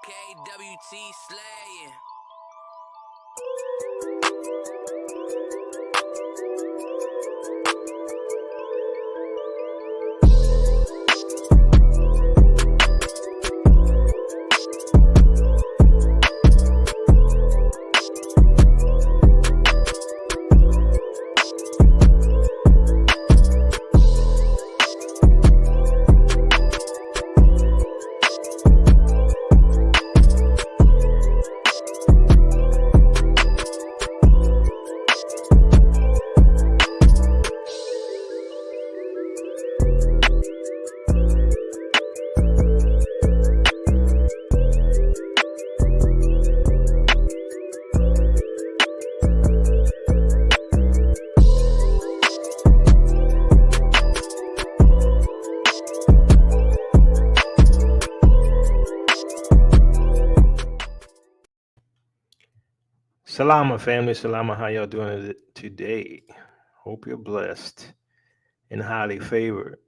KWT slaying. Salama family, salama, how y'all doing today? Hope you're blessed and highly favored.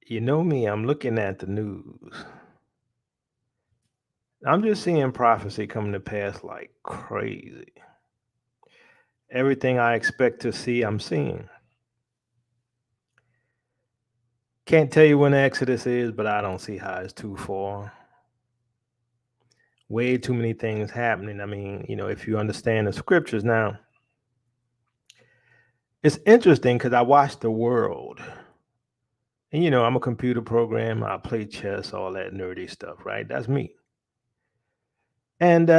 You know me, I'm looking at the news. I'm just seeing prophecy coming to pass like crazy. Everything I expect to see, I'm seeing. Can't tell you when the Exodus is, but I don't see how it's too far. Way too many things happening. I mean, if you understand the scriptures now, it's interesting because I watch the world. And I'm a computer programmer, I play chess, all that nerdy stuff, right? That's me. And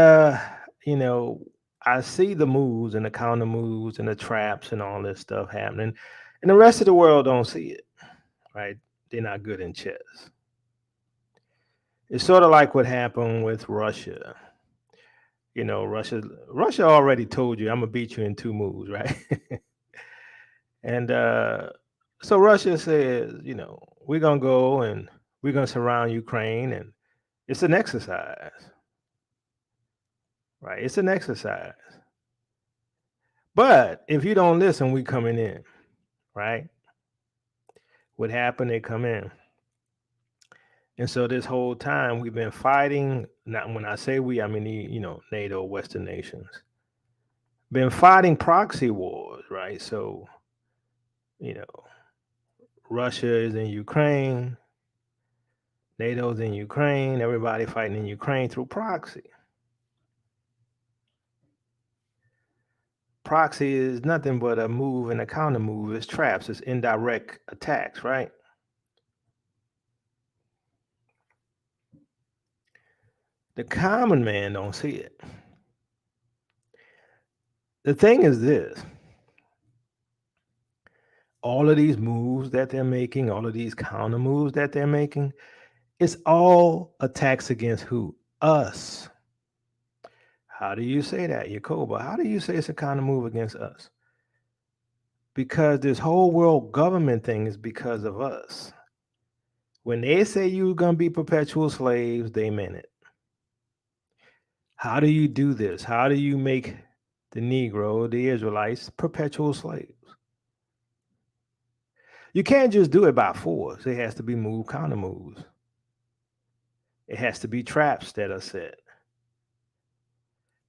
you know, I see the moves and the counter moves and the traps and all this stuff happening. And the rest of the world don't see it, right? They're not good in chess. It's sort of like what happened with Russia. Russia already told you I'm gonna beat you in two moves, right? And so Russia says, we're gonna go and we're gonna surround Ukraine, and it's an exercise, right? It's an exercise. But if you don't listen, we coming in, right? What happened? They come in. And so this whole time we've been fighting. Not when I say we, I mean NATO, Western nations, been fighting proxy wars, right? So you know, Russia is in Ukraine, NATO's in Ukraine, everybody fighting in Ukraine through proxy. Proxy is nothing but a move and a counter move. It's traps. It's indirect attacks, right? The common man don't see it. The thing is this: all of these moves that they're making, all of these counter moves that they're making, it's all attacks against who? Us. How do you say that, Yakoba? How do you say it's a counter move against us? Because this whole world government thing is because of us. When they say you're going to be perpetual slaves, they meant it. How do you do this? How do you make the Negro, the Israelites, perpetual slaves? You can't just do it by force. It has to be move, counter moves. It has to be traps that are set.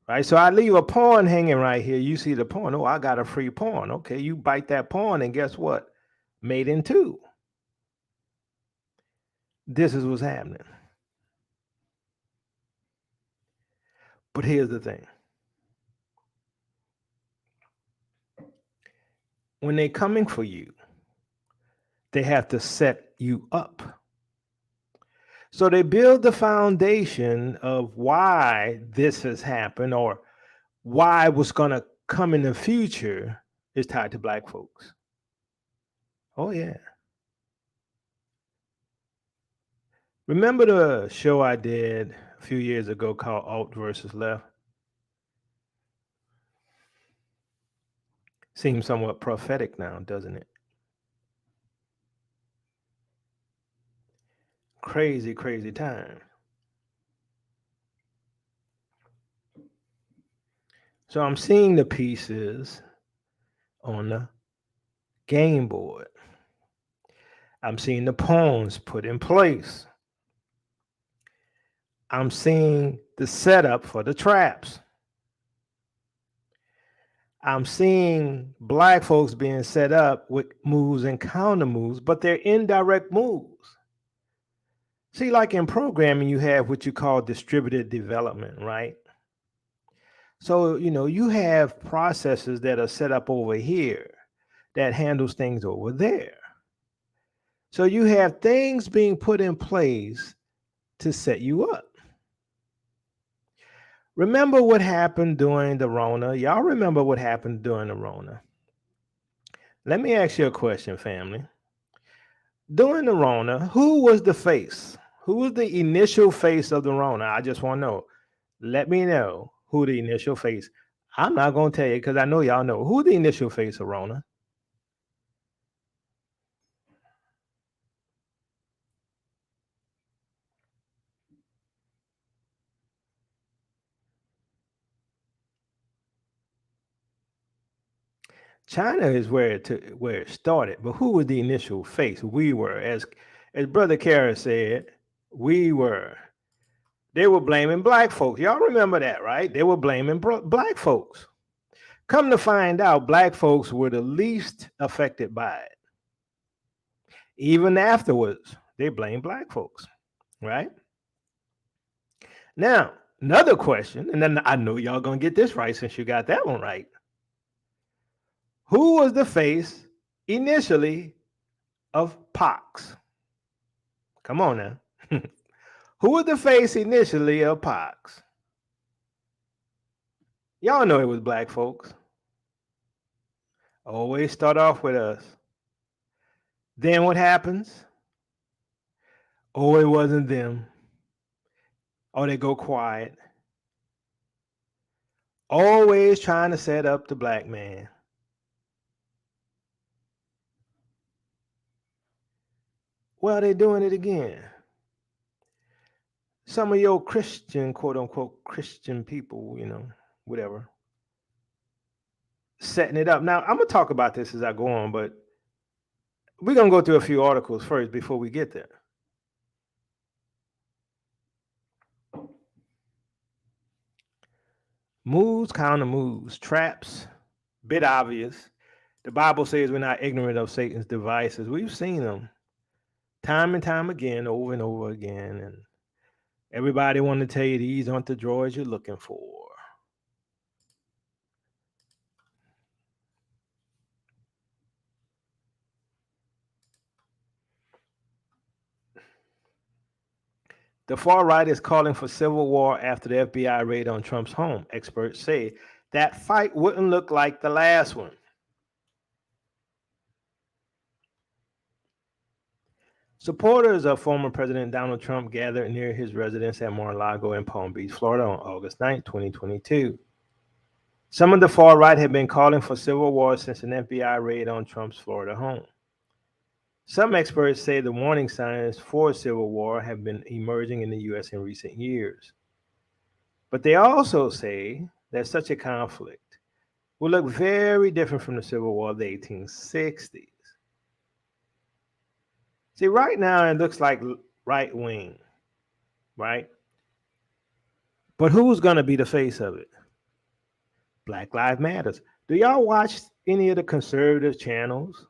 Right? So I leave a pawn hanging right here. You see the pawn. Oh, I got a free pawn. Okay, you bite that pawn, and guess what? Made in two. This is what's happening. But here's the thing. When they're coming for you, they have to set you up. So they build the foundation of why this has happened, or why what's going to come in the future is tied to black folks. Oh, yeah. Remember the show I did a few years ago called Alt versus Left? Seems somewhat prophetic now, doesn't it? Crazy, crazy time. So I'm seeing the pieces on the game board. I'm seeing the pawns put in place. I'm seeing the setup for the traps. I'm seeing black folks being set up with moves and counter moves, but they're indirect moves. See, like in programming, you have what you call distributed development, right? So, you have processes that are set up over here that handles things over there. So you have things being put in place to set you up. Remember what happened during the Rona? Y'all remember what happened during the Rona? Let me ask you a question, family. During the Rona, who was the face? Who was the initial face of the Rona? I just want to know. Let me know who the initial face. I'm not going to tell you because I know y'all know who the initial face of Rona. China is where it started, but who was the initial face? We were, as Brother Kara said, we were. They were blaming black folks. Y'all remember that, right? They were blaming black folks. Come to find out, black folks were the least affected by it. Even afterwards, they blamed black folks, right? Now, another question, and then I know y'all gonna get this right since you got that one right. Who was the face initially of pox? Come on now. Who was the face initially of pox? Y'all know it was black folks. Always start off with us. Then what happens? Oh, it wasn't them. Oh, they go quiet. Always trying to set up the black man. Well, they're doing it again. Some of your Christian, quote unquote, Christian people, whatever, setting it up. Now, I'm going to talk about this as I go on, but we're going to go through a few articles first before we get there. Moves, counter moves, traps, bit obvious. The Bible says we're not ignorant of Satan's devices. We've seen them time and time again, over and over again. And everybody want to tell you these aren't the drawers you're looking for. The far right is calling for civil war after the FBI raid on Trump's home. Experts say that fight wouldn't look like the last one. Supporters of former President Donald Trump gathered near his residence at Mar-a-Lago in Palm Beach, Florida on August 9, 2022. Some of the far right have been calling for civil war since an FBI raid on Trump's Florida home. Some experts say the warning signs for civil war have been emerging in the U.S. in recent years. But they also say that such a conflict will look very different from the Civil War of the 1860s. See, right now it looks like right wing, right? But who's going to be the face of it? Black Lives Matters. Do y'all watch any of the conservative channels?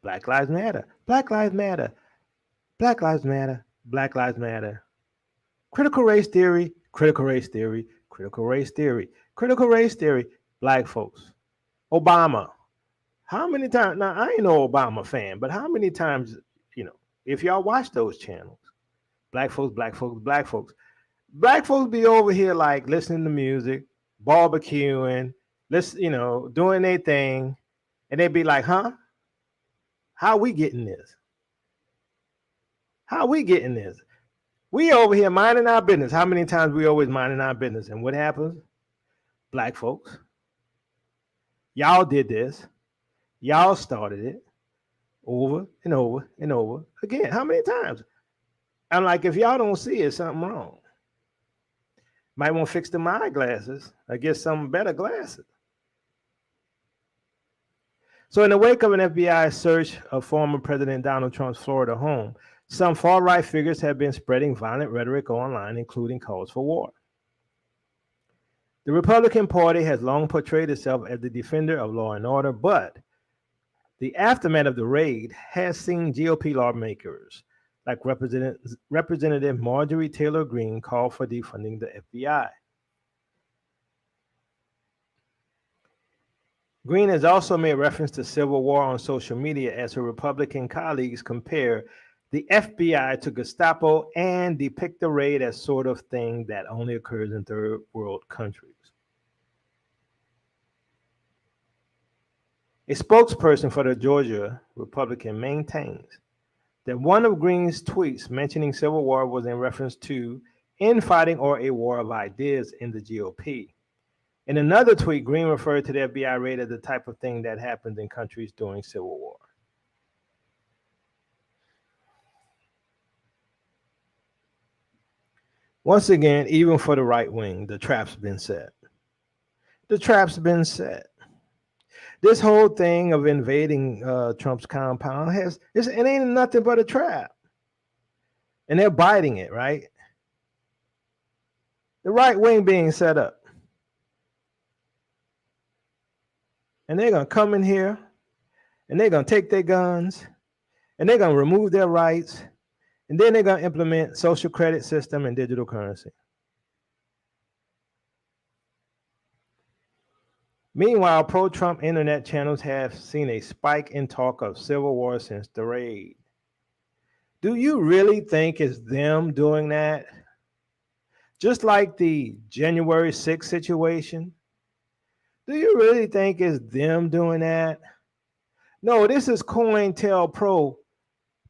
Black Lives Matter. Black Lives Matter. Black Lives Matter. Black Lives Matter. Critical race theory. Critical race theory. Critical race theory. Critical race theory. Black folks. Obama. How many times? Now, I ain't no Obama fan, but how many times, if y'all watch those channels, black folks, black folks, black folks, black folks be over here like listening to music, barbecuing, doing their thing, and they be like, huh? How we getting this? How we getting this? We over here minding our business. How many times we always minding our business? And what happens? Black folks, y'all did this. Y'all started it over and over and over again. How many times? I'm like, if y'all don't see it, something wrong. Might want to fix them eyeglasses or get some better glasses. So, in the wake of an FBI search of former President Donald Trump's Florida home, some far-right figures have been spreading violent rhetoric online, including calls for war. The Republican Party has long portrayed itself as the defender of law and order, but the aftermath of the raid has seen GOP lawmakers like Representative Marjorie Taylor Greene call for defunding the FBI. Greene has also made reference to civil war on social media as her Republican colleagues compare the FBI to Gestapo and depict the raid as sort of thing that only occurs in third world countries. A spokesperson for the Georgia Republican maintains that one of Greene's tweets mentioning civil war was in reference to infighting or a war of ideas in the GOP. In another tweet, Greene referred to the FBI raid as the type of thing that happens in countries during civil war. Once again, even for the right wing, the trap's been set. The trap's been set. This whole thing of invading Trump's compound it ain't nothing but a trap. And they're biting it, right? The right wing being set up. And they're going to come in here and they're going to take their guns and they're going to remove their rights. And then they're going to implement social credit system and digital currency. Meanwhile, pro-Trump internet channels have seen a spike in talk of civil war since the raid. Do you really think it's them doing that? Just like the January 6th situation? Do you really think it's them doing that? No, this is COINTELPRO.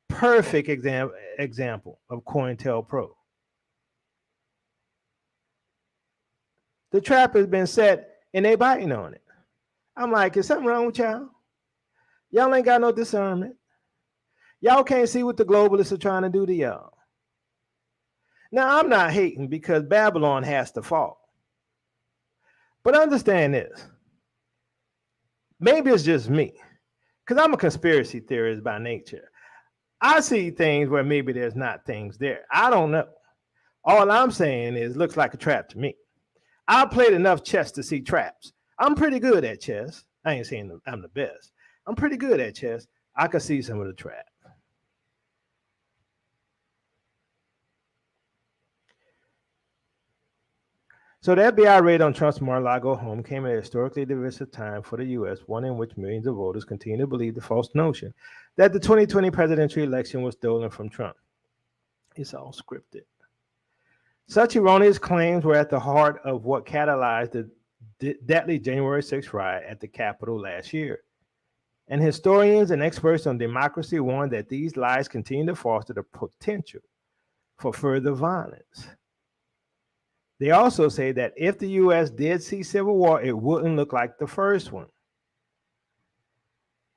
Perfect example of COINTELPRO. The trap has been set and they biting on it. I'm like, is something wrong with y'all? Y'all ain't got no discernment. Y'all can't see what the globalists are trying to do to y'all. Now, I'm not hating because Babylon has to fall. But understand this. Maybe it's just me, because I'm a conspiracy theorist by nature. I see things where maybe there's not things there. I don't know. All I'm saying is, looks like a trap to me. I played enough chess to see traps. I'm pretty good at chess. I ain't saying I'm the best. I'm pretty good at chess. I can see some of the traps. So the FBI raid on Trump's Mar-a-Lago home came at a historically divisive time for the U.S., one in which millions of voters continue to believe the false notion that the 2020 presidential election was stolen from Trump. It's all scripted. Such erroneous claims were at the heart of what catalyzed the deadly January 6th riot at the Capitol last year. And historians and experts on democracy warn that these lies continue to foster the potential for further violence. They also say that if the U.S. did see civil war, it wouldn't look like the first one.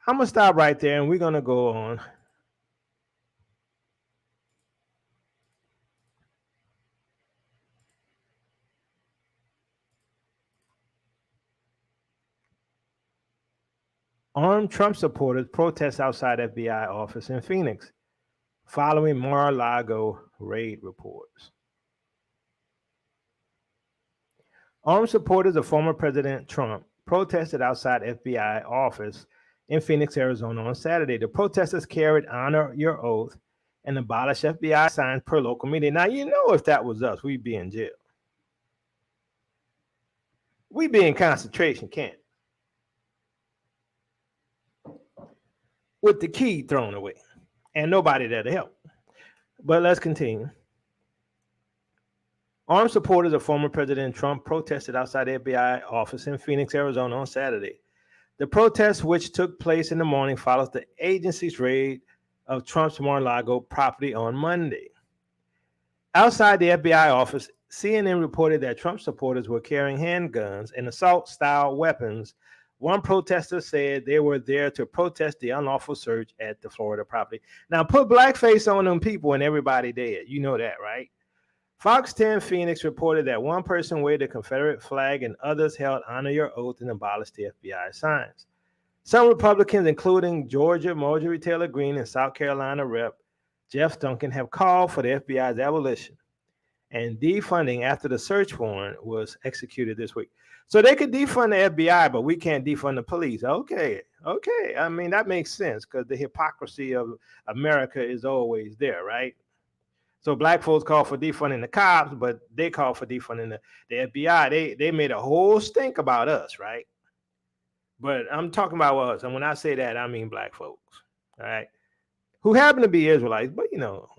I'm going to stop right there and we're going to go on. Armed Trump supporters protest outside FBI office in Phoenix following Mar-a-Lago raid reports. Armed supporters of former President Trump protested outside FBI office in Phoenix, Arizona on Saturday. The protesters carried "Honor Your Oath" and "Abolish FBI" signs per local media. Now, you know, if that was us, we'd be in jail. We'd be in concentration camp with the key thrown away and nobody there to help. But let's continue. Armed supporters of former President Trump protested outside the FBI office in Phoenix, Arizona on Saturday. The protest, which took place in the morning, follows the agency's raid of Trump's Mar-a-Lago property on Monday. Outside the FBI office, CNN reported that Trump supporters were carrying handguns and assault-style weapons. One protester said they were there to protest the unlawful search at the Florida property. Now, put blackface on them people and everybody dead. You know that, right? Fox 10 Phoenix reported that one person waved a Confederate flag and others held "Honor Your Oath" and "Abolish the FBI" signs. Some Republicans, including Georgia Marjorie Taylor Greene and South Carolina Rep. Jeff Duncan, have called for the FBI's abolition and defunding after the search warrant was executed this week. So they could defund the FBI, but we can't defund the police. Okay, okay. I mean, that makes sense because the hypocrisy of America is always there, right? So black folks call for defunding the cops, but they call for defunding the FBI. They made a whole stink about us, right? But I'm talking about us. And when I say that, I mean black folks, all right? Who happen to be Israelites, but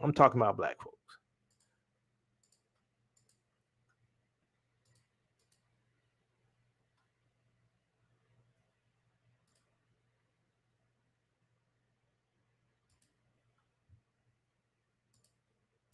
I'm talking about black folks.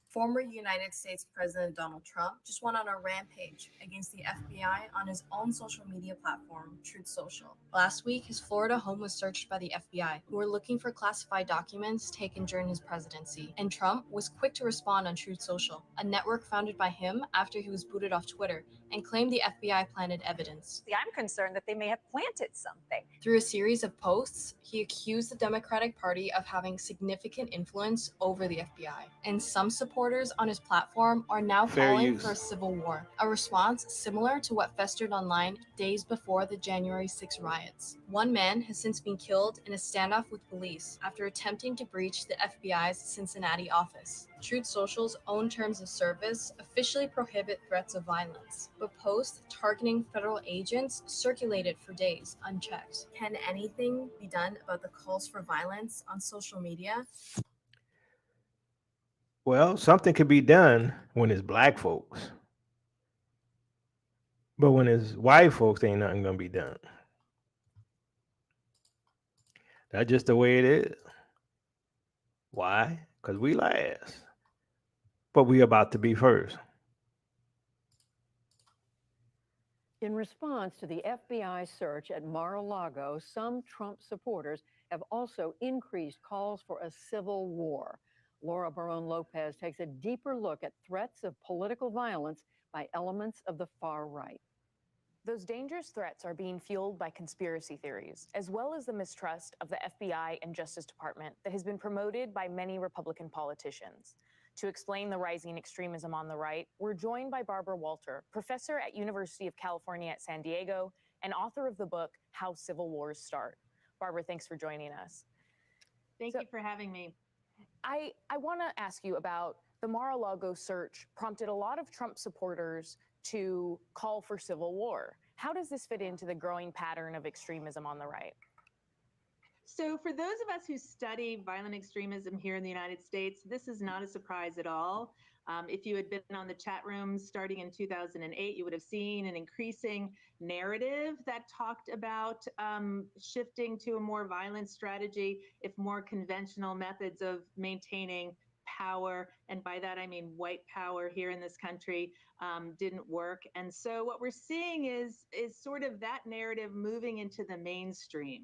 Former United States President Donald Trump just went on a rampage against the FBI on his own social media platform, Truth Social. Last week, his Florida home was searched by the FBI, who were looking for classified documents taken during his presidency. And Trump was quick to respond on Truth Social, a network founded by him after he was booted off Twitter, and claimed the FBI planted evidence. I'm concerned that they may have planted something. Through a series of posts, he accused the Democratic Party of having significant influence over the FBI. And some supporters on his platform are now calling for a civil war, a response similar to what festered online days before the January 6 riots. One man has since been killed in a standoff with police after attempting to breach the FBI's Cincinnati office. Truth Social's own terms of service officially prohibit threats of violence, but posts targeting federal agents circulated for days unchecked. Can anything be done about the calls for violence on social media? Well, something could be done when it's black folks. But when it's white folks, ain't nothing gonna be done. That's just the way it is. Why? Because we last. But we about to be first. In response to the FBI search at Mar-a-Lago, some Trump supporters have also increased calls for a civil war. Laura Barone Lopez takes a deeper look at threats of political violence by elements of the far right. Those dangerous threats are being fueled by conspiracy theories, as well as the mistrust of the FBI and Justice Department that has been promoted by many Republican politicians. To explain the rising extremism on the right, we're joined by Barbara Walter, professor at University of California at San Diego and author of the book, How Civil Wars Start. Barbara, thanks for joining us. Thank you for having me. I want to ask you about the Mar-a-Lago search prompted a lot of Trump supporters to call for civil war. How does this fit into the growing pattern of extremism on the right? So for those of us who study violent extremism here in the United States, this is not a surprise at all. If you had been on the chat rooms starting in 2008, you would have seen an increasing narrative that talked about shifting to a more violent strategy if more conventional methods of maintaining power, and by that I mean white power here in this country, didn't work. And so what we're seeing is sort of that narrative moving into the mainstream.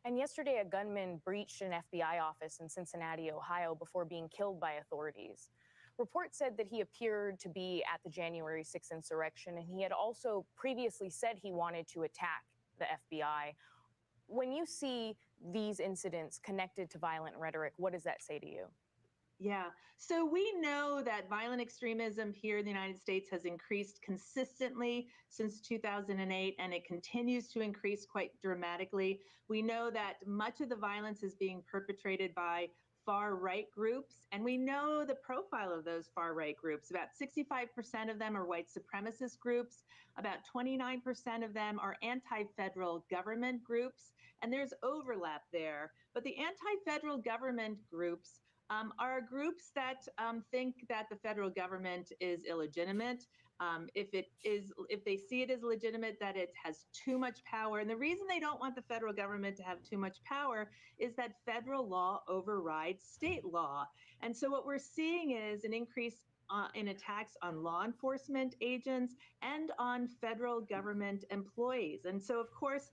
And yesterday, a gunman breached an FBI office in Cincinnati, Ohio, before being killed by authorities. Reports said that he appeared to be at the January 6th insurrection, and he had also previously said he wanted to attack the FBI. When you see these incidents connected to violent rhetoric, what does that say to you? Yeah. So we know that violent extremism here in the United States has increased consistently since 2008, and it continues to increase quite dramatically. We know that much of the violence is being perpetrated by far right groups, and we know the profile of those far right groups. About 65% of them are white supremacist groups, about 29% of them are anti-federal government groups, and there's overlap there. But the anti-federal government groups are groups that think that the federal government is illegitimate. If they see it as legitimate, that it has too much power. And the reason they don't want the federal government to have too much power is that federal law overrides state law. And so what we're seeing is an increase in attacks on law enforcement agents and on federal government employees. And so, of course,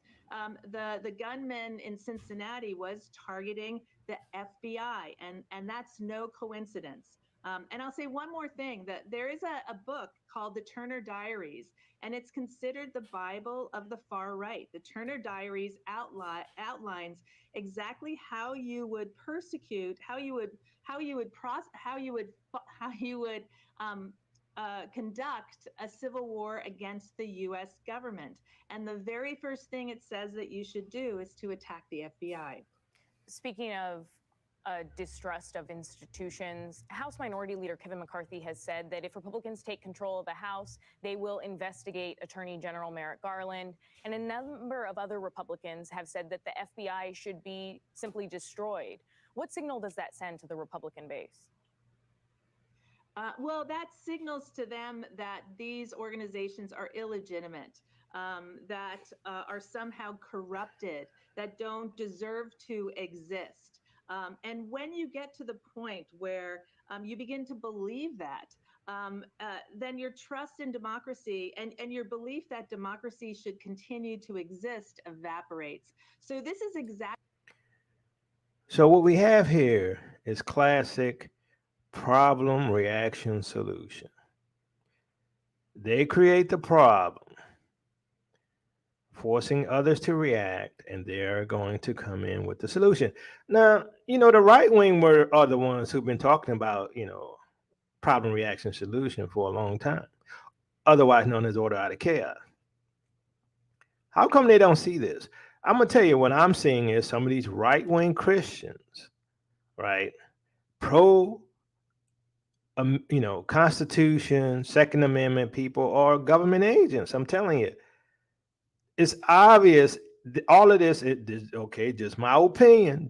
the gunman in Cincinnati was targeting the FBI, and that's no coincidence. And I'll say one more thing, that there is a book called The Turner Diaries, and it's considered the Bible of the far right. The Turner Diaries outlines exactly how you would persecute, how you would conduct a civil war against the U.S. government. And the very first thing it says that you should do is to attack the FBI. Speaking of distrust of institutions, House Minority Leader Kevin McCarthy has said that if Republicans take control of the House, they will investigate Attorney General Merrick Garland. And a number of other Republicans have said that the FBI should be simply destroyed. What signal does that send to the Republican base? Well, that signals to them that these organizations are illegitimate, that are somehow corrupted, that don't deserve to exist. And when you get to the point where you begin to believe that, then your trust in democracy and your belief that democracy should continue to exist evaporates. So this is exactly. So what we have here is classic problem, reaction, solution. They create the problem, forcing others to react, and they're going to come in with the solution. Now, the right wing are the ones who've been talking about, problem, reaction, solution for a long time, otherwise known as order out of chaos. How come they don't see this? I'm going to tell you what I'm seeing is some of these right wing Christians, right? Pro Constitution, Second Amendment people are government agents. I'm telling you, it's obvious. All of this, okay, just my opinion,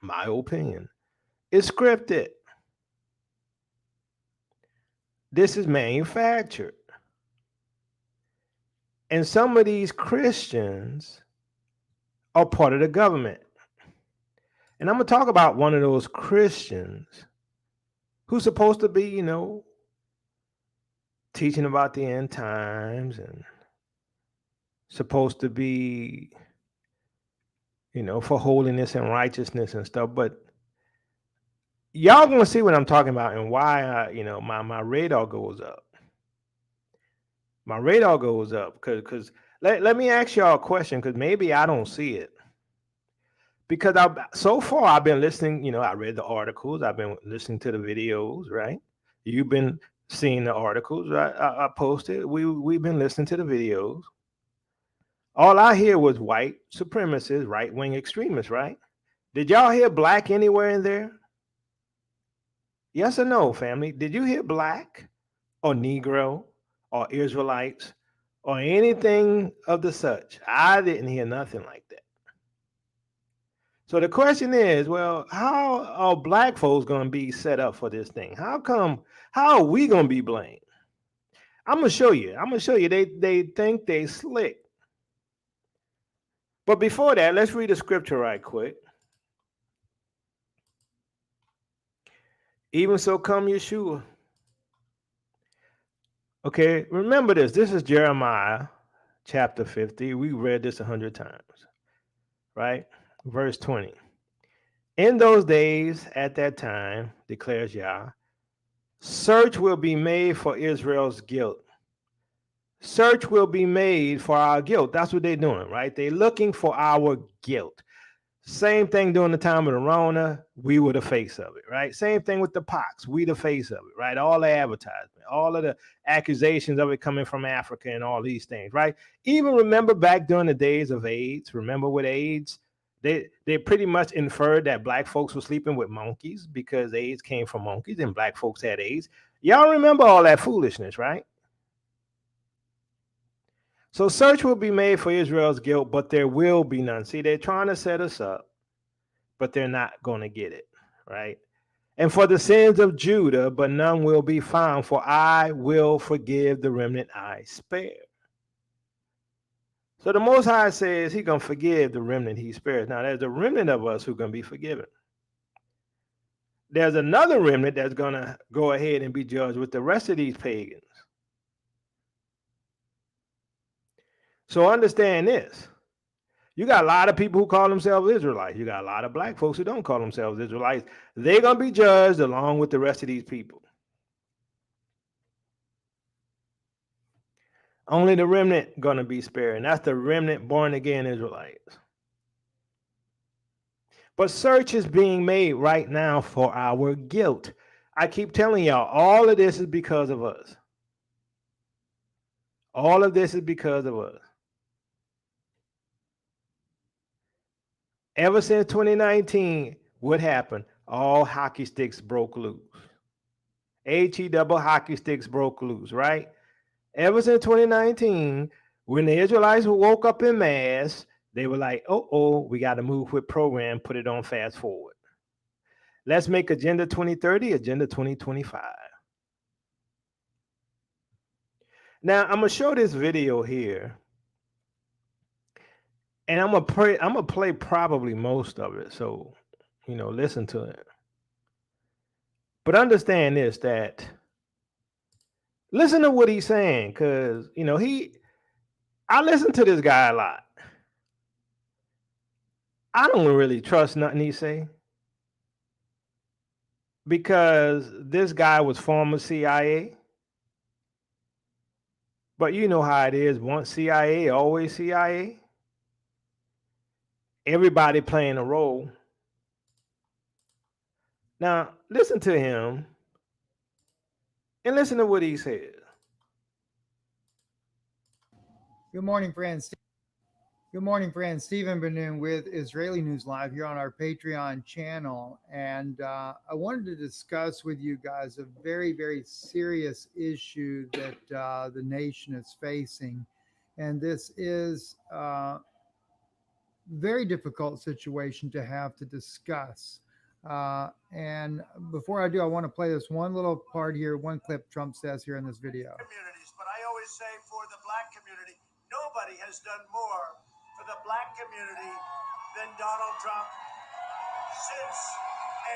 my opinion. It's scripted. This is manufactured. And some of these Christians are part of the government. And I'm going to talk about one of those Christians who's supposed to be, teaching about the end times and supposed to be, for holiness and righteousness and stuff. But y'all gonna see what I'm talking about and why my radar goes up. My radar goes up because let me ask y'all a question, because maybe I don't see it. Because so far I've been listening, I read the articles, I've been listening to the videos, right? You've been seeing the articles I posted. We've been listening to the videos. All I hear was white supremacists, right-wing extremists, right? Did y'all hear black anywhere in there? Yes or no, family? Did you hear black or Negro or Israelites or anything of the such? I didn't hear nothing like that. So the question is, well, how are black folks going to be set up for this thing? How are we going to be blamed? I'm going to show you. They think they slick. But before that, let's read the scripture right quick. Even so come Yeshua. Okay, remember this. This is Jeremiah chapter 50. We read this 100 times, right? Verse 20. In those days, at that time, declares Yah, search will be made for Israel's guilt. Search will be made for our guilt. That's what they're doing, right? They're looking for our guilt. Same thing during the time of the Rona, we were the face of it, right? Same thing with the pox, we the face of it, right? All the advertisement, all of the accusations of it coming from Africa and all these things, right? Even remember back during the days of AIDS, remember with AIDS, they pretty much inferred that black folks were sleeping with monkeys because AIDS came from monkeys and black folks had AIDS. Y'all remember all that foolishness, right? So search will be made for Israel's guilt, but there will be none. See, they're trying to set us up, but they're not going to get it, right? And for the sins of Judah, but none will be found, for I will forgive the remnant I spare. So the Most High says he's going to forgive the remnant he spares. Now, there's a remnant of us who's going to be forgiven. There's another remnant that's going to go ahead and be judged with the rest of these pagans. So understand this. You got a lot of people who call themselves Israelites. You got a lot of black folks who don't call themselves Israelites. They're going to be judged along with the rest of these people. Only the remnant going to be spared. And that's the remnant born again Israelites. But search is being made right now for our guilt. I keep telling y'all, all of this is because of us. All of this is because of us. Ever since 2019, what happened? All hockey sticks broke loose. HE double hockey sticks broke loose, right? Ever since 2019, when the Israelites woke up in mass, they were like, we got to move with program, put it on fast forward. Let's make Agenda 2030, Agenda 2025. Now, I'm going to show this video here. And I'm gonna play probably most of it. So, listen to it. But understand this, that listen to what he's saying, because I listen to this guy a lot. I don't really trust nothing he say, because this guy was former CIA. But you know how it is, once CIA, always CIA. Everybody playing a role. Now, listen to him and listen to what he says. Good morning, friends. Good morning, friends. Stephen Benoon with Israeli News Live here on our Patreon channel. And I wanted to discuss with you guys a very, very serious issue that the nation is facing. And this is a very difficult situation to have to discuss. And before I do, I want to play this one little part here, one clip Trump says here in this video. Communities, but I always say for the black community, nobody has done more for the black community than Donald Trump since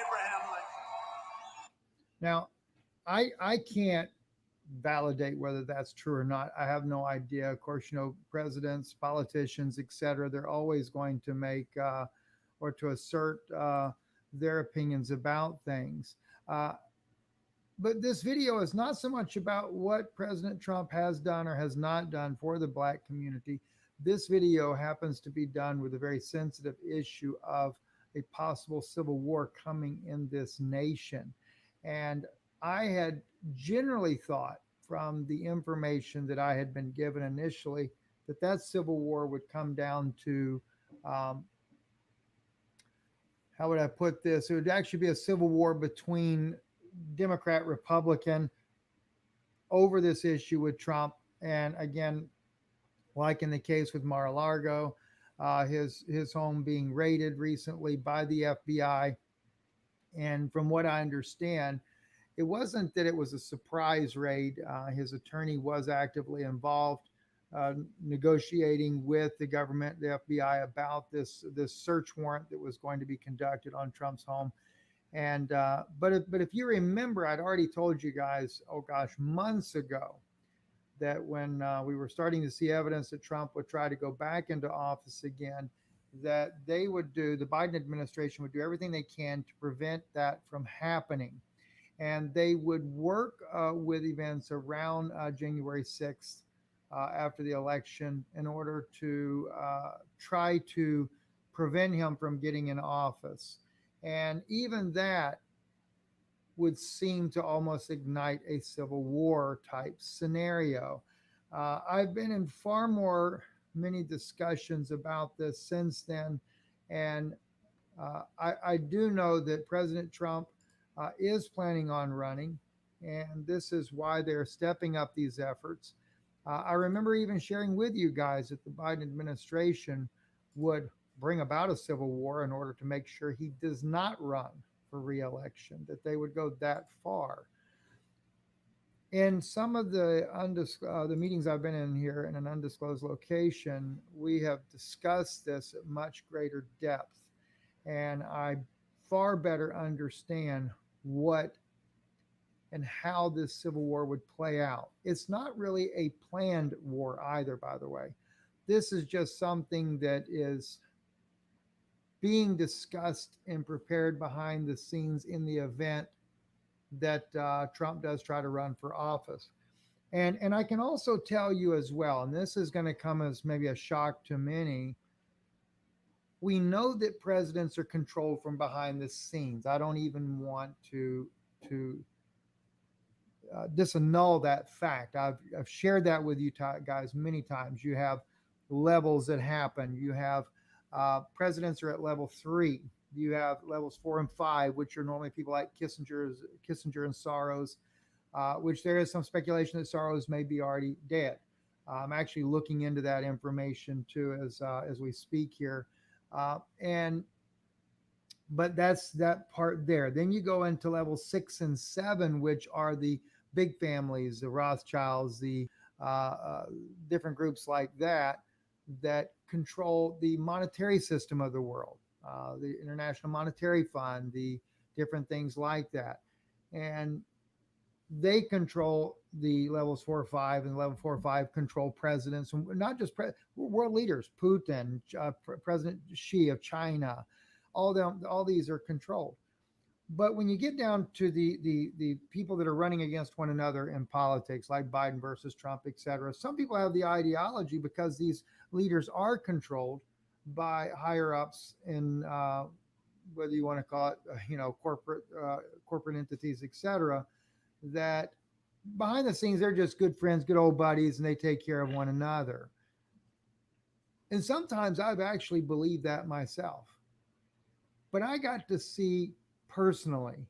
Abraham Lincoln. Now, I can't validate whether that's true or not. I have no idea. Of course, presidents, politicians, etc. They're always going to make or to assert their opinions about things. But this video is not so much about what President Trump has done or has not done for the black community. This video happens to be done with a very sensitive issue of a possible civil war coming in this nation. And I had generally thought from the information that I had been given initially that civil war would come down to, how would I put this? It would actually be a civil war between Democrat, Republican over this issue with Trump. And again, like in the case with Mar-a-Lago, his home being raided recently by the FBI. And from what I understand, it wasn't that it was a surprise raid. His attorney was actively involved, negotiating with the government, the FBI, about this search warrant that was going to be conducted on Trump's home. And but if you remember, I'd already told you guys, months ago, that when we were starting to see evidence that Trump would try to go back into office again, that the Biden administration would do everything they can to prevent that from happening. And they would work with events around January 6th after the election in order to try to prevent him from getting in office. And even that would seem to almost ignite a civil war type scenario. I've been in many discussions about this since then. And I do know that President Trump is planning on running, and this is why they're stepping up these efforts. I remember even sharing with you guys that the Biden administration would bring about a civil war in order to make sure he does not run for re-election, that they would go that far. In some of the meetings I've been in here in an undisclosed location, we have discussed this at much greater depth, and I far better understand what and how this civil war would play out. It's not really a planned war either, by the way. this is just something that is being discussed and prepared behind the scenes in the event that Trump does try to run for office. And I can also tell you as well, and this is going to come as maybe a shock to many, we know that presidents are controlled from behind the scenes. I don't even want to disannul that fact. I've shared that with you guys many times. You have levels that happen. You have presidents are at level 3. You have levels 4 and 5, which are normally people like Kissinger and Soros, which there is some speculation that Soros may be already dead. I'm actually looking into that information too as we speak here, and but that's that part there. Then you go into level 6 and 7, which are the big families, the Rothschilds, the different groups like that that control the monetary system of the world, the International Monetary Fund, the different things like that. And they control the levels 4 or 5, and level 4 or 5 control presidents, not just world leaders, Putin, President Xi of China, all these are controlled. But when you get down to the people that are running against one another in politics, like Biden versus Trump, et cetera, some people have the ideology because these leaders are controlled by higher ups in whether you want to call it, corporate entities, et cetera, that behind the scenes they're just good friends, good old buddies, and they take care of one another. And sometimes I've actually believed that myself. But I got to see personally,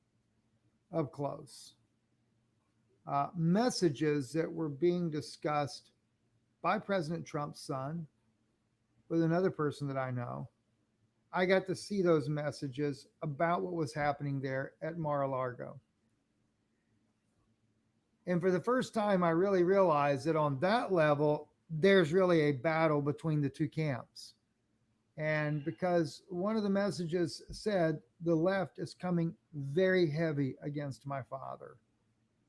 up close, messages that were being discussed by President Trump's son with another person that I know. I got to see those messages about what was happening there at Mar-a-Lago. And for the first time, I really realized that on that level, there's really a battle between the two camps. And because one of the messages said the left is coming very heavy against my father,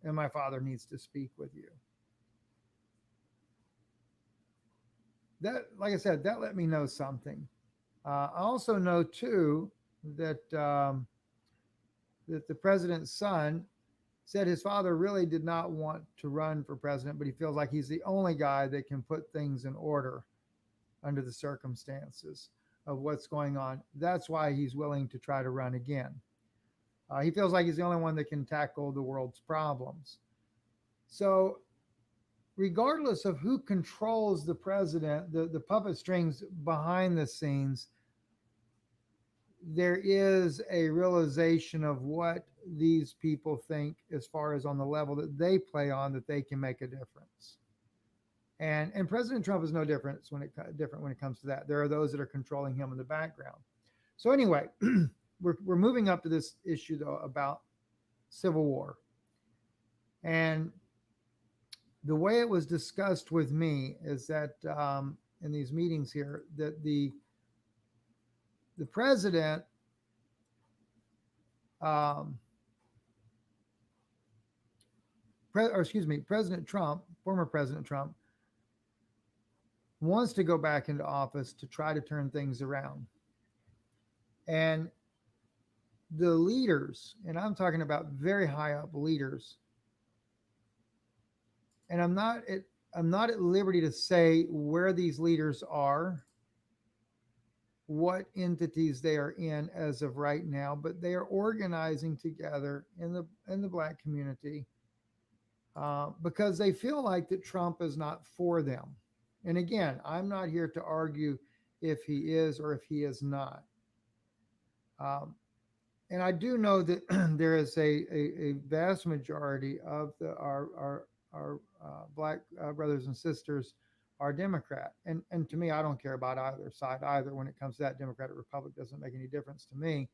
and my father needs to speak with you. That, like I said, that let me know something. I also know too that that the president's son said his father really did not want to run for president, but he feels like he's the only guy that can put things in order under the circumstances of what's going on. That's why he's willing to try to run again. He feels like he's the only one that can tackle the world's problems. So regardless of who controls the president, the puppet strings behind the scenes, there is a realization of what these people think as far as on the level that they play on, that they can make a difference. And President Trump is no different when it comes to that. There are those that are controlling him in the background. So anyway, we're moving up to this issue though about civil war. And the way it was discussed with me is that in these meetings here, that the president President Trump, former President Trump, wants to go back into office to try to turn things around. And the leaders, and I'm talking about very high up leaders, and I'm not at liberty to say where these leaders are, what entities they are in as of right now, but they are organizing together in the Black community because they feel like that Trump is not for them. And again, I'm not here to argue if he is or if he is not. And I do know that there is a vast majority of our Black brothers and sisters are Democrat. And to me, I don't care about either side either. When it comes to that, Democrat or Republic doesn't make any difference to me.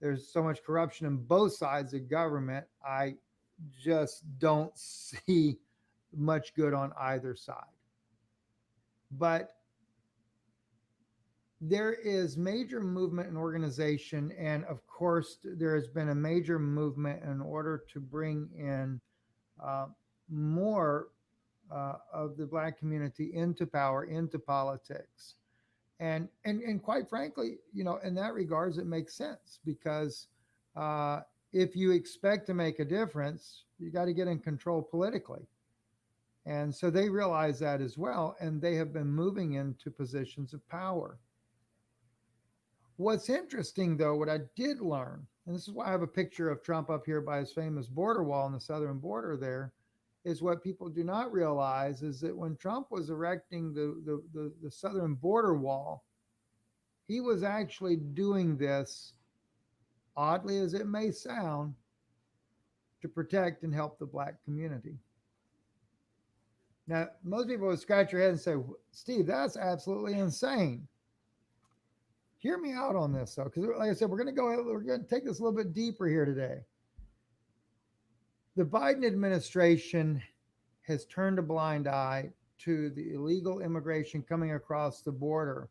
There's so much corruption in both sides of government. I just don't see much good on either side. But there is major movement and organization, and of course there has been a major movement in order to bring in more of the Black community into power, into politics. And quite frankly, in that regards, it makes sense because if you expect to make a difference, you got to get in control politically. And so they realize that as well, and they have been moving into positions of power. What's interesting, though, what I did learn, and this is why I have a picture of Trump up here by his famous border wall on the southern border there, is what people do not realize is that when Trump was erecting the southern border wall, he was actually doing this, oddly as it may sound, to protect and help the Black community. Now, most people would scratch your head and say, Steve, that's absolutely insane. Hear me out on this, though, because like I said, we're going to take this a little bit deeper here today. The Biden administration has turned a blind eye to the illegal immigration coming across the border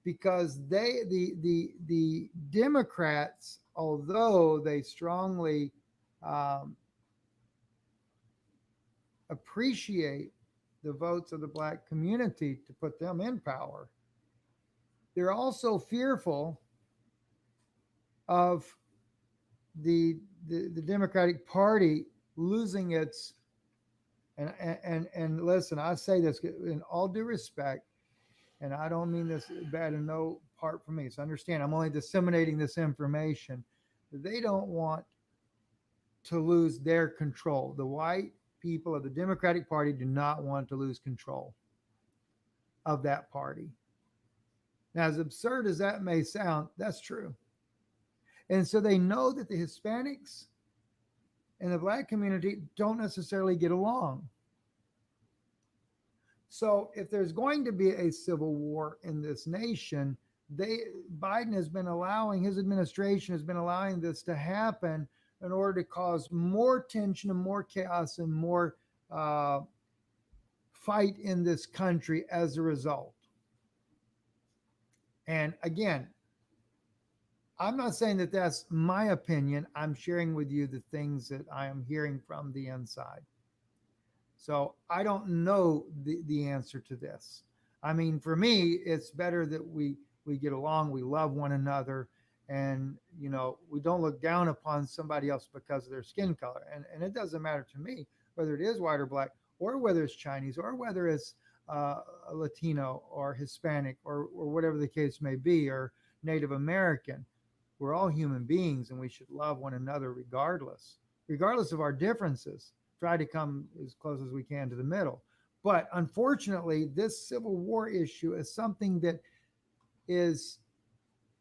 because the Democrats, although they strongly appreciate the votes of the Black community to put them in power, they're also fearful of the Democratic Party losing its, and listen, I say this in all due respect, and I don't mean this bad in no part for me. So understand, I'm only disseminating this information. They don't want to lose their control. The white people of the Democratic Party do not want to lose control of that party. Now, as absurd as that may sound, that's true. And so they know that the Hispanics and the Black community don't necessarily get along. So if there's going to be a civil war in this nation, Biden has been allowing, his administration has been allowing this to happen in order to cause more tension and more chaos and more fight in this country as a result. And again, I'm not saying that that's my opinion. I'm sharing with you the things that I am hearing from the inside. So I don't know the answer to this. I mean, for me, it's better that we get along, we love one another, and we don't look down upon somebody else because of their skin color. And it doesn't matter to me whether it is white or Black, or whether it's Chinese, or whether it's Latino or Hispanic, or whatever the case may be, or Native American. We're all human beings, and we should love one another regardless of our differences. Try to come as close as we can to the middle. But unfortunately, this Civil War issue is something that is,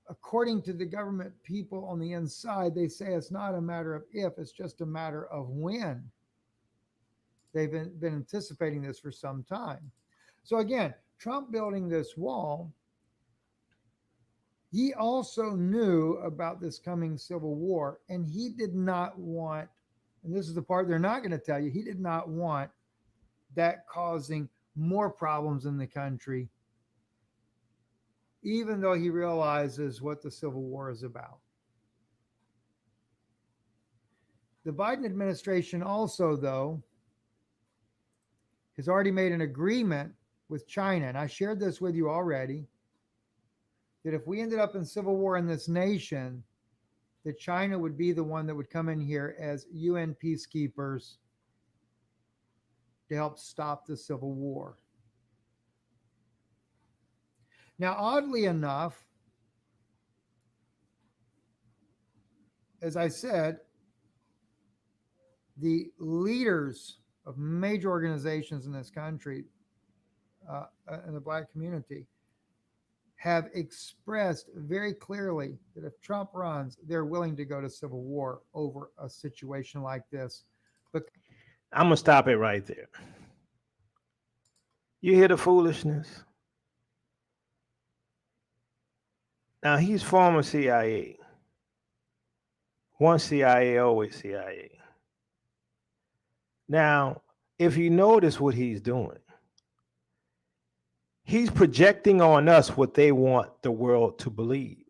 according to the government people on the inside, they say it's not a matter of if, it's just a matter of when. They've been anticipating this for some time. So again, Trump building this wall, he also knew about this coming civil war, and he did not want, and this is the part they're not going to tell you, he did not want that causing more problems in the country, even though he realizes what the Civil War is about. The Biden administration also, though, has already made an agreement with China, and I shared this with you already, that if we ended up in civil war in this nation, that China would be the one that would come in here as UN peacekeepers to help stop the civil war. Now, oddly enough, as I said, the leaders of major organizations in this country, in the Black community, have expressed very clearly that if Trump runs, they're willing to go to civil war over a situation like this. But I'm going to stop it right there. You hear the foolishness? Now, he's former CIA. Once CIA, always CIA. Now, if you notice what he's doing, he's projecting on us what they want the world to believe.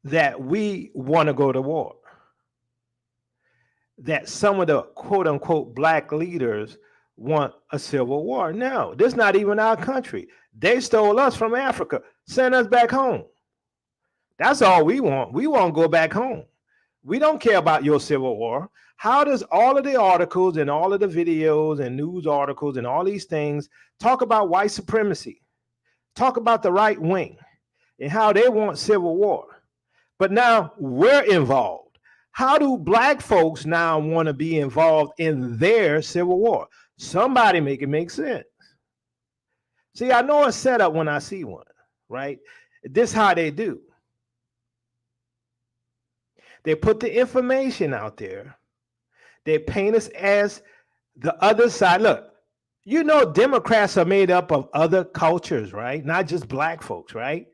That we want to go to war. that some of the quote unquote black leaders want a civil war. No, this is not even our country. They stole us from Africa, sent us back home. That's all we want. We want to go back home. We don't care about your civil war. How does all of the articles and all of the videos and news articles and all these things talk about white supremacy, talk about the right wing and how they want civil war? But now we're involved. How do black folks now want to be involved in their civil war? Somebody make it make sense. See, I know a setup when I see one, right? This is how they do. They put the information out there. They paint us as the other side. Look, you know, Democrats are made up of other cultures, right? Not just black folks, right?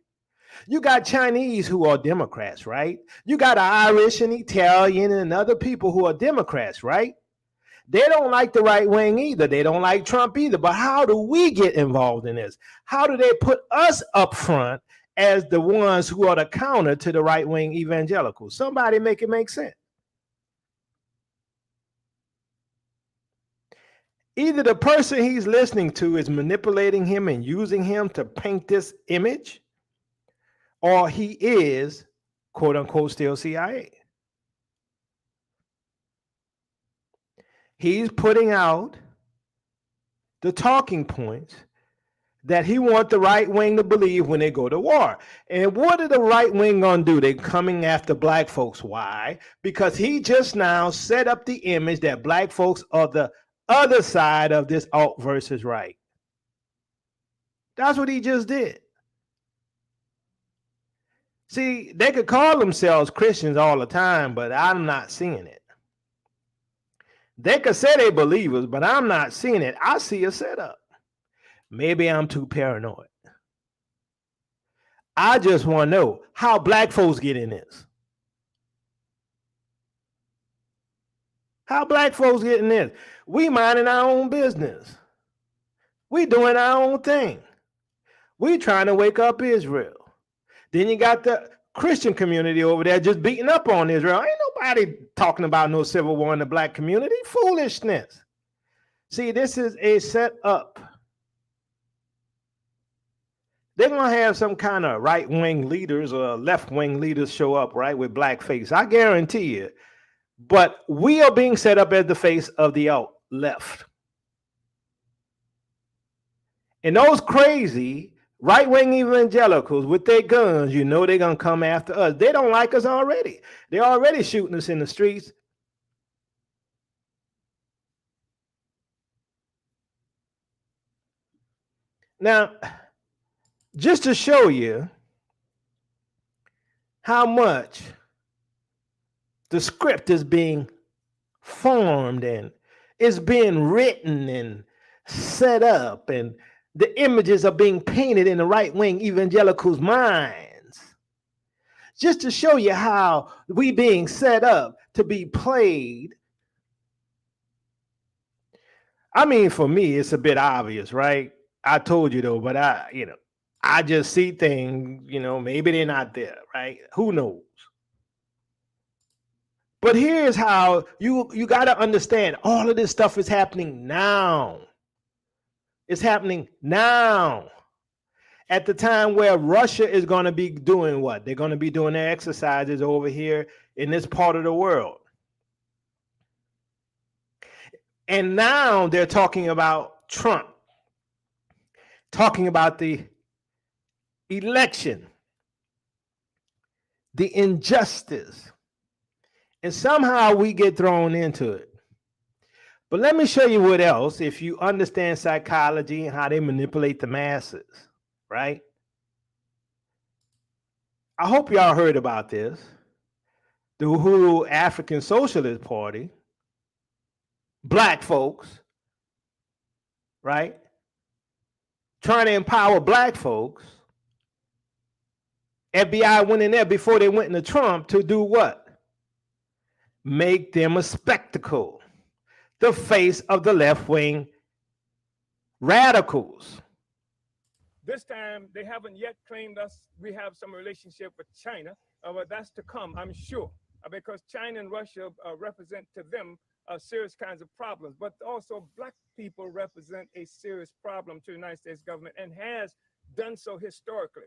You got Chinese who are Democrats, right? You got Irish and Italian and other people who are Democrats, right? They don't like the right wing either. They don't like Trump either. But how do we get involved in this? How do they put us up front as the ones who are the counter to the right wing evangelicals? Somebody make it make sense. Either the person he's listening to is manipulating him and using him to paint this image, or he is, quote unquote, still CIA. He's putting out the talking points that he wants the right wing to believe when they go to war. And what are the right wing gonna do? They're coming after black folks. Why? Because he just now set up the image that black folks are the other side of this alt versus right. That's what he just did. See, they could call themselves Christians all the time, but I'm not seeing it. They could say they believers, but I'm not seeing it. I see a setup. Maybe I'm too paranoid. I just want to know how black folks get in this. How black folks get in this? We minding our own business. We doing our own thing. We trying to wake up Israel. Then you got the Christian community over there just beating up on Israel. Ain't nobody talking about no civil war in the black community. Foolishness. See, this is a setup. They're going to have some kind of right-wing leaders or left-wing leaders show up, right, with blackface. I guarantee you. But we are being set up as the face of the left. And those crazy right-wing evangelicals with their guns, you know they're going to come after us. They don't like us already. They're already shooting us in the streets. Now, just to show you how much the script is being formed and is being written and set up, and the images are being painted in the right-wing evangelicals' minds. Just to show you how we being set up to be played. I mean, for me, it's a bit obvious, right? I told you though, but I just see things, maybe they're not there, right? Who knows? But here's how you got to understand all of this stuff is happening now. It's happening now. At the time where Russia is going to be doing what? They're going to be doing their exercises over here in this part of the world. And now they're talking about Trump, talking about the election, the injustice, and somehow we get thrown into it. But let me show you what else, if you understand psychology and how they manipulate the masses, right? I hope y'all heard about this. The Uhuru African Socialist Party, black folks, right? Trying to empower black folks. FBI went in there before they went into Trump to do what? Make them a spectacle. The face of the left-wing radicals. This time, they haven't yet claimed us. We have some relationship with China, but that's to come, I'm sure. because China and Russia represent to them serious kinds of problems. But also black people represent a serious problem to the United States government and has done so historically.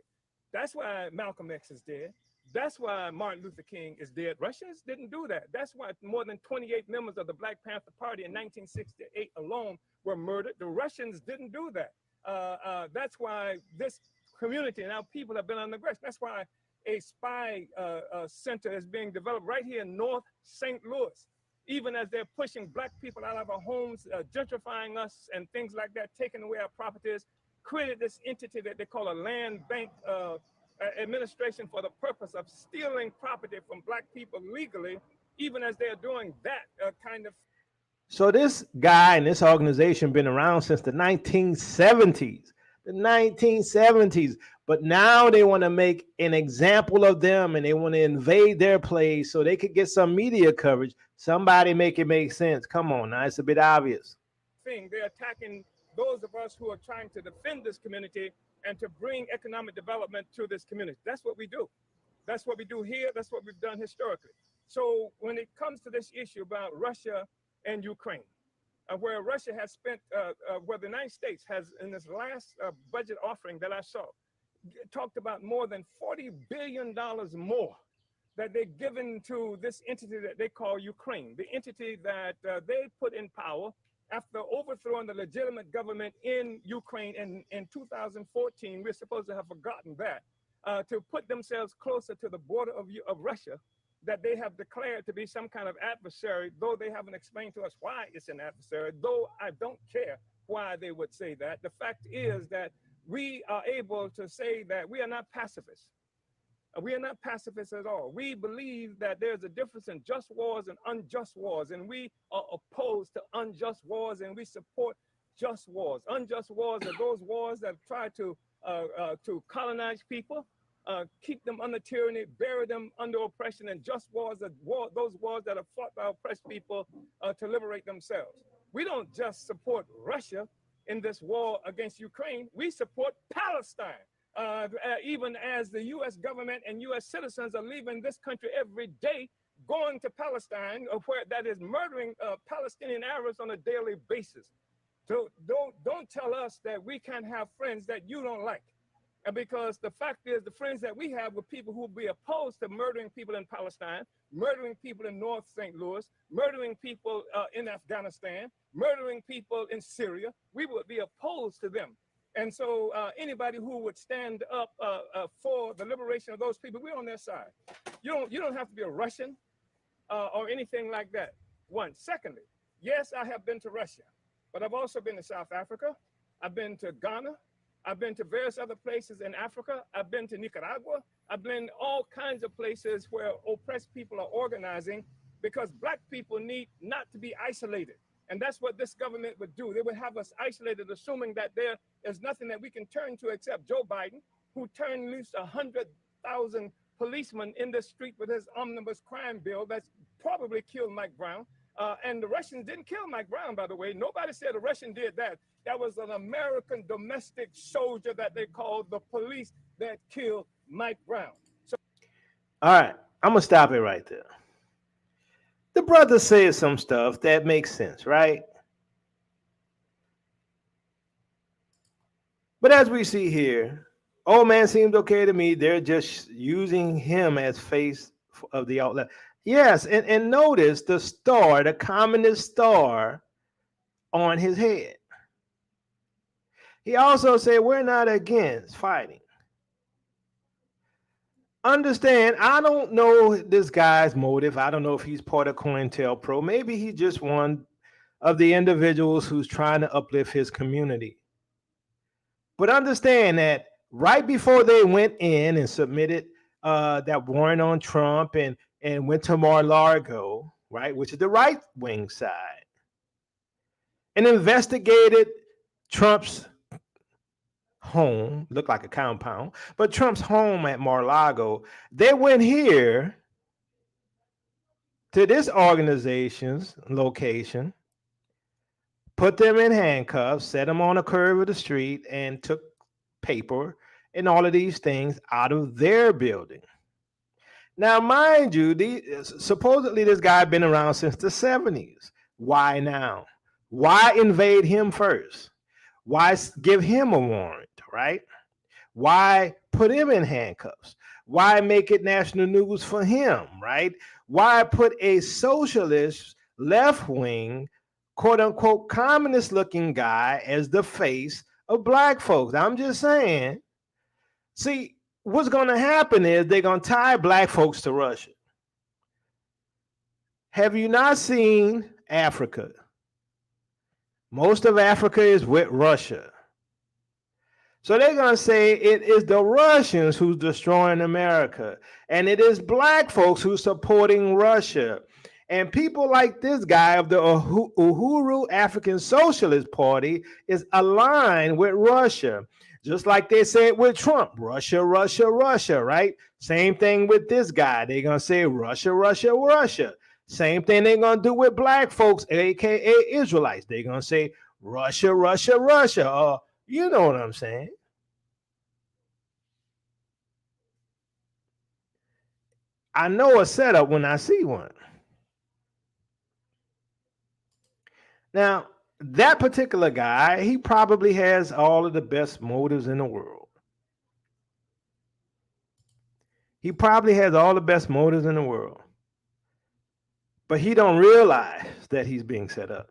That's why Malcolm X is dead. That's why Martin Luther King is dead. Russians didn't do that. That's why more than 28 members of the Black Panther Party in 1968 alone were murdered. The Russians didn't do that. That's why this community and our people have been under aggression. That's why a spy center is being developed right here in North St. Louis. Even as they're pushing black people out of our homes, gentrifying us and things like that, taking away our properties, created this entity that they call a land bank administration for the purpose of stealing property from black people legally, even as they're doing that kind of. So this guy and this organization been around since the 1970s. The 1970s. But now they want to make an example of them and they want to invade their place so they could get some media coverage. Somebody make it make sense. Come on now, it's a bit obvious. They're attacking those of us who are trying to defend this community and to bring economic development to this community. That's what we do. That's what we do here. That's what we've done historically. So when it comes to this issue about Russia and Ukraine, where Russia has spent, where the United States has, in this last budget offering that I saw, talked about more than $40 billion more that they're given to this entity that they call Ukraine, the entity that they put in power after overthrowing the legitimate government in Ukraine in 2014. We're supposed to have forgotten that, to put themselves closer to the border of Russia, that they have declared to be some kind of adversary, though they haven't explained to us why it's an adversary, though I don't care why they would say that. The fact is that we are able to say that we are not pacifists. We are not pacifists at all. We believe that there's a difference in just wars and unjust wars, and we are opposed to unjust wars, and we support just wars. Unjust wars are those wars that try to colonize people, keep them under tyranny, bury them under oppression, and just wars are those wars that are fought by oppressed people to liberate themselves. We don't just support Russia in this war against Ukraine. We support Palestine. Even as the U.S. government and U.S. citizens are leaving this country every day, going to Palestine, where that is murdering Palestinian Arabs on a daily basis. So don't tell us that we can't have friends that you don't like. Because the fact is, the friends that we have were people who will be opposed to murdering people in Palestine, murdering people in North St. Louis, murdering people in Afghanistan, murdering people in Syria. We would be opposed to them. And so anybody who would stand up for the liberation of those people, we're on their side. You don't have to be a Russian or anything like that. One. Secondly, yes, I have been to Russia, but I've also been to South Africa. I've been to Ghana. I've been to various other places in Africa. I've been to Nicaragua. I've been all kinds of places where oppressed people are organizing, because black people need not to be isolated. And that's what this government would do. They would have us isolated, assuming that there is nothing that we can turn to except Joe Biden, who turned loose 100,000 policemen in the street with his omnibus crime bill that's probably killed Mike Brown. And the Russians didn't kill Mike Brown, by the way. Nobody said a Russian did that. That was an American domestic soldier that they called the police that killed Mike Brown. So, all right, I'm going to stop it right there. The brother says some stuff that makes sense, right? But as we see here, old man seems okay to me. They're just using him as face of the outlet. Yes, and notice the star, the communist star on his head. He also said, we're not against fighting. Understand, I don't know this guy's motive. I don't know if he's part of COINTELPRO. Maybe he's just one of the individuals who's trying to uplift his community. But understand that right before they went in and submitted that warrant on Trump and went to Mar-a-Lago, right, which is the right-wing side, and investigated Trump's home, looked like a compound, but Trump's home at Mar-a-Lago, they went here to this organization's location, put them in handcuffs, set them on a curve of the street, and took paper and all of these things out of their building. Now, mind you, supposedly this guy been around since the 70s. Why now? Why invade him first? Why give him a warrant, right? Why put him in handcuffs? Why make it national news for him, right? Why put a socialist, left-wing, quote-unquote communist-looking guy as the face of black folks? I'm just saying. See, what's going to happen is they're going to tie black folks to Russia. Have you not seen Africa? Most of Africa is with Russia. So they're going to say it is the Russians who's destroying America, and it is black folks who's supporting Russia. And people like this guy of the Uhuru African Socialist Party is aligned with Russia. Just like they said with Trump, Russia, Russia, Russia, right? Same thing with this guy. They're going to say Russia, Russia, Russia. Same thing they're going to do with black folks, aka Israelites. They're going to say Russia, Russia, Russia. You know what I'm saying? I know a setup when I see one. Now, that particular guy, he probably has all of the best motives in the world. He probably has all the best motives in the world. But he don't realize that he's being set up.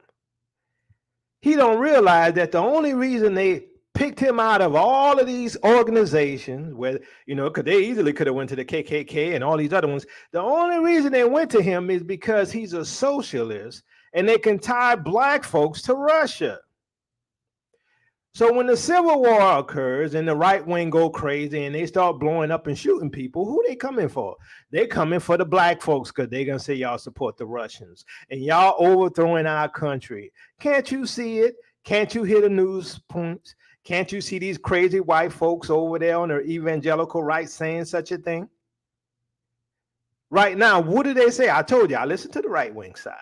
He don't realize that the only reason they picked him out of all of these organizations, where, you know, because they easily could have went to the KKK and all these other ones. The only reason they went to him is because he's a socialist and they can tie black folks to Russia. So when the Civil War occurs and the right wing go crazy and they start blowing up and shooting people, who they coming for? They coming for the black folks because they're going to say y'all support the Russians and y'all overthrowing our country. Can't you see it? Can't you hear the news points? Can't you see these crazy white folks over there on their evangelical right saying such a thing? Right now, what do they say? I told you, I listen to the right wing side.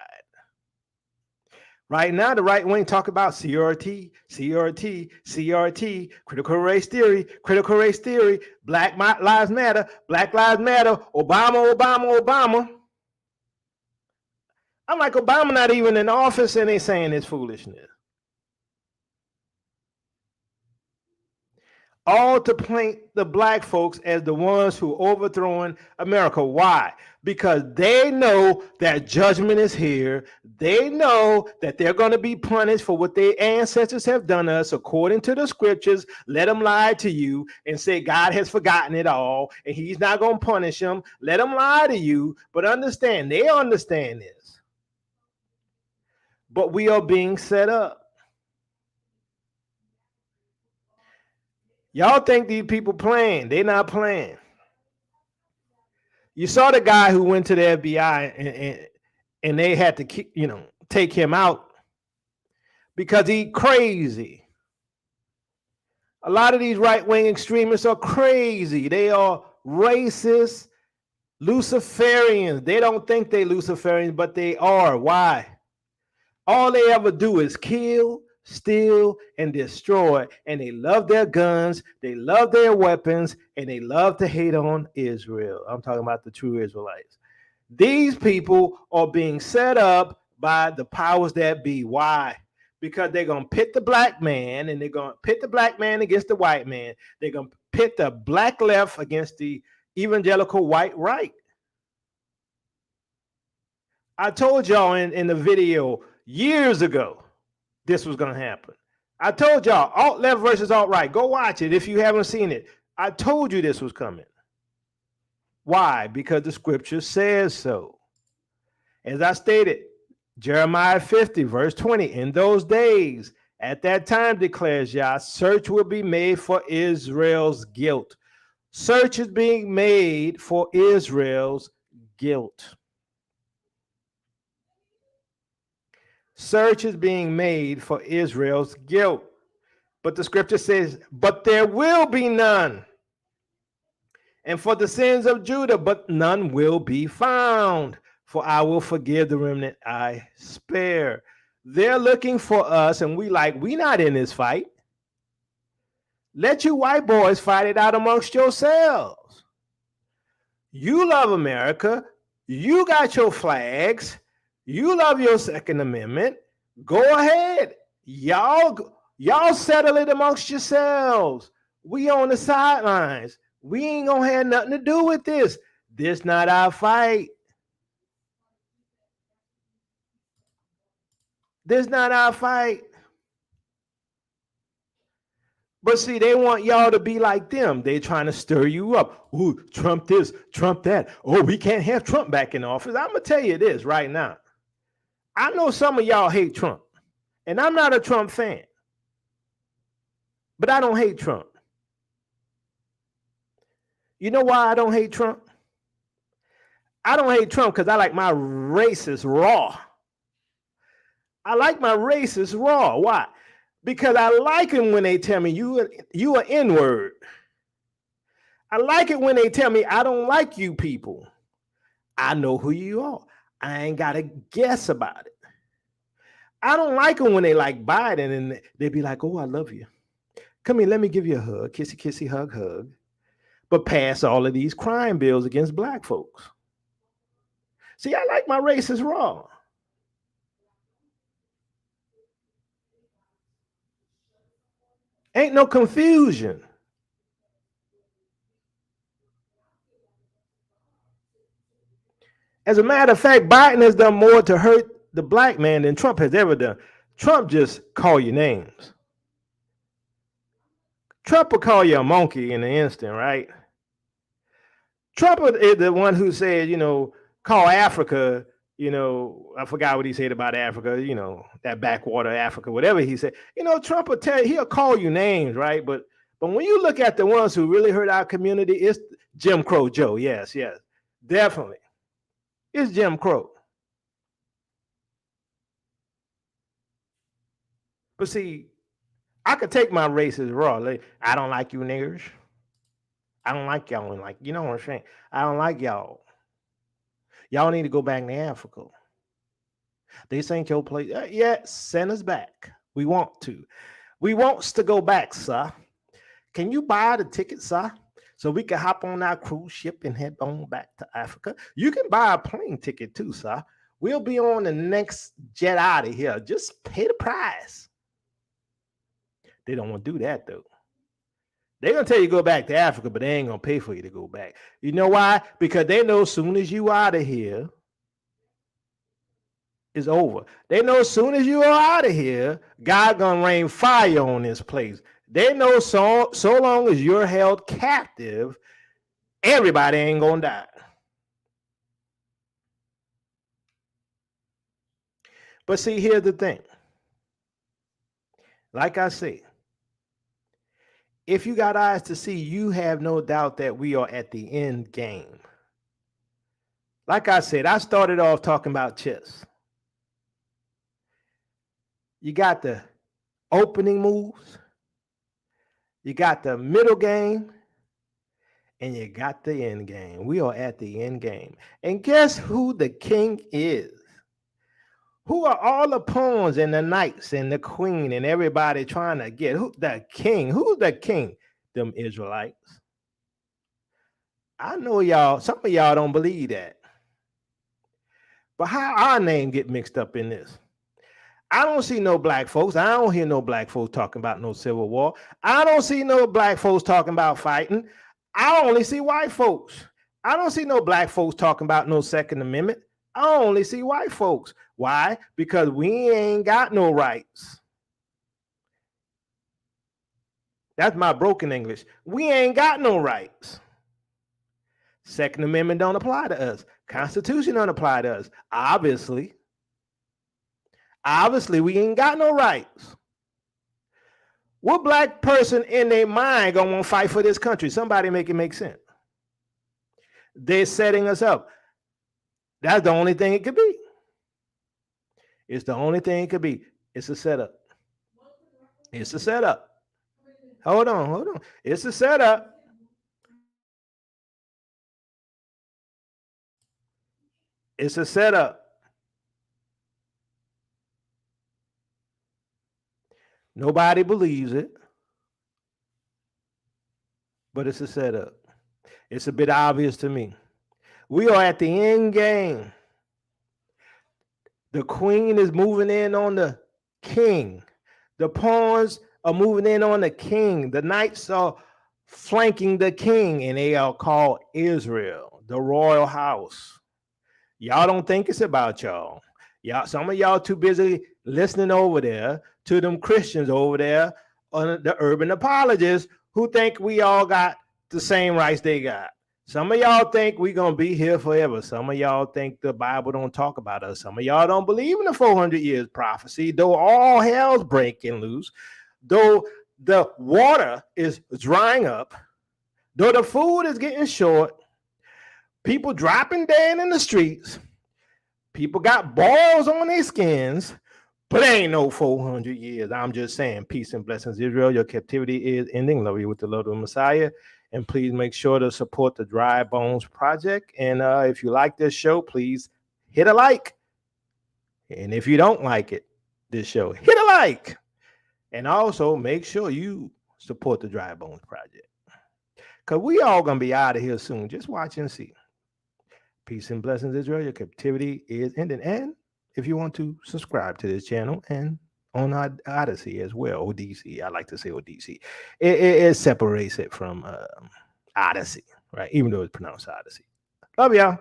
Right now, the right wing talk about CRT, CRT, CRT, critical race theory, Black Lives Matter, Obama, Obama, Obama. I'm like, Obama not even in office and they saying this foolishness. All to paint the black folks as the ones who overthrowing America. Why? Because they know that judgment is here. They know that they're going to be punished for what their ancestors have done to us according to the scriptures. Let them lie to you and say God has forgotten it all and he's not going to punish them. Let them lie to you, but understand, they understand this. But we are being set up. Y'all think these people playing. They're not playing. You saw the guy who went to the FBI and they had to, you know, take him out because he's crazy. A lot of these right-wing extremists are crazy. They are racist, Luciferians. They don't think they're Luciferians, but they are. Why? All they ever do is kill, steal, and destroy. And they love their guns, they love their weapons, and they love to hate on Israel. I'm talking about the true Israelites. These people are being set up by the powers that be. Why? Because they're going to pit the black man, and they're going to pit the black man against the white man. They're going to pit the black left against the evangelical white right. I told y'all in the video years ago, this was going to happen. I told y'all, alt left versus alt right. Go watch it if you haven't seen it. I told you this was coming. Why? Because the scripture says so. As I stated, Jeremiah 50, verse 20, in those days, at that time, declares Yah, search will be made for Israel's guilt. Search is being made for Israel's guilt. Search is being made for Israel's guilt. But the scripture says, but there will be none. And for the sins of Judah, but none will be found. For I will forgive the remnant I spare. They're looking for us, and we not in this fight. Let you white boys fight it out amongst yourselves. You love America. You got your flags. You love your Second Amendment. Go ahead. Y'all settle it amongst yourselves. We on the sidelines. We ain't gonna have nothing to do with this. This not our fight. This not our fight. But see, they want y'all to be like them. They trying to stir you up. Ooh, Trump this, Trump that. Oh, we can't have Trump back in office. I'm going to tell you this right now. I know some of y'all hate Trump. And I'm not a Trump fan. But I don't hate Trump. You know why I don't hate Trump? I don't hate Trump because I like my racist raw. I like my racist raw. Why? Because I like it when they tell me you an N-word. I like it when they tell me I don't like you people. I know who you are. I ain't got to guess about it. I don't like them when they like Biden and they be like, oh, I love you. Come here, let me give you a hug. Kissy, kissy, hug, hug. But pass all of these crime bills against black folks. See, I like my racist raw. Ain't no confusion. As a matter of fact, Biden has done more to hurt the black man than Trump has ever done. Trump just call you names. Trump will call you a monkey in an instant, right? Trump is the one who said, call Africa, I forgot what he said about Africa, that backwater Africa, whatever he said. Trump will he'll call you names, right? But when you look at the ones who really hurt our community, it's Jim Crow Joe. Yes, definitely. It's Jim Crow. But see, I could take my racist raw. Like, I don't like you niggers. I don't like y'all. Like, you know what I'm saying? I don't like y'all. Y'all need to go back to Africa. This ain't your place. Yeah, send us back. We want to. We wants to go back, sir. Can you buy the ticket, sir? So we can hop on our cruise ship and head on back to Africa. You can buy a plane ticket too, sir. We'll be on the next jet out of here. Just pay the price. They don't want to do that, though. They're going to tell you to go back to Africa, but they ain't going to pay for you to go back. You know why? Because they know as soon as you out of here, it's over. They know as soon as you are out of here, God going to rain fire on this place. They know so long as you're held captive, everybody ain't going to die. But see, here's the thing. Like I say, if you got eyes to see, you have no doubt that we are at the end game. Like I said, I started off talking about chess. You got the opening moves, you got the middle game, and you got the end game. We are at the end game. And guess who the king is? Who are all the pawns and the knights and the queen and everybody trying to get? Who the king? Who's the king? Them Israelites. I know y'all, some of y'all don't believe that. But how our name get mixed up in this? I don't see no black folks. I don't hear no black folks talking about no civil war. I don't see no black folks talking about fighting. I only see white folks. I don't see no black folks talking about no Second Amendment. I only see white folks. Why? Because we ain't got no rights. That's my broken English. We ain't got no rights. Second Amendment don't apply to us. Constitution don't apply to us. Obviously, we ain't got no rights. What black person in their mind gonna want to fight for this country? Somebody make it make sense. They're setting us up. That's the only thing it could be. It's the only thing it could be. It's a setup. It's a setup. Hold on. It's a setup. It's a setup. Nobody believes it, but it's a setup. It's a bit obvious to me. We are at the end game. The queen is moving in on the king. The pawns are moving in on the king. The knights are flanking the king, and they are called Israel, the royal house. Y'all don't think it's about y'all. Some of y'all too busy listening over there to them Christians over there on the urban apologists who think we all got the same rights they got. Some of y'all think we're going to be here forever. Some of y'all think the Bible don't talk about us. Some of y'all don't believe in the 400 years prophecy, though all hell's breaking loose, though the water is drying up, though the food is getting short, people dropping dead in the streets, people got boils on their skins, but ain't no 400 years. I'm just saying, peace and blessings, Israel. Your captivity is ending. Love you with the love of the Messiah. And please make sure to support the Dry Bones Project. And if you like this show, please hit a like. And if you don't like it, this show, hit a like. And also make sure you support the Dry Bones Project. Because we all going to be out of here soon. Just watch and see. Peace and blessings, Israel. Your captivity is ending. And if you want to subscribe to this channel and on Odyssey as well, ODC, I like to say ODC, it separates it from Odyssey, right? Even though it's pronounced Odyssey. Love y'all.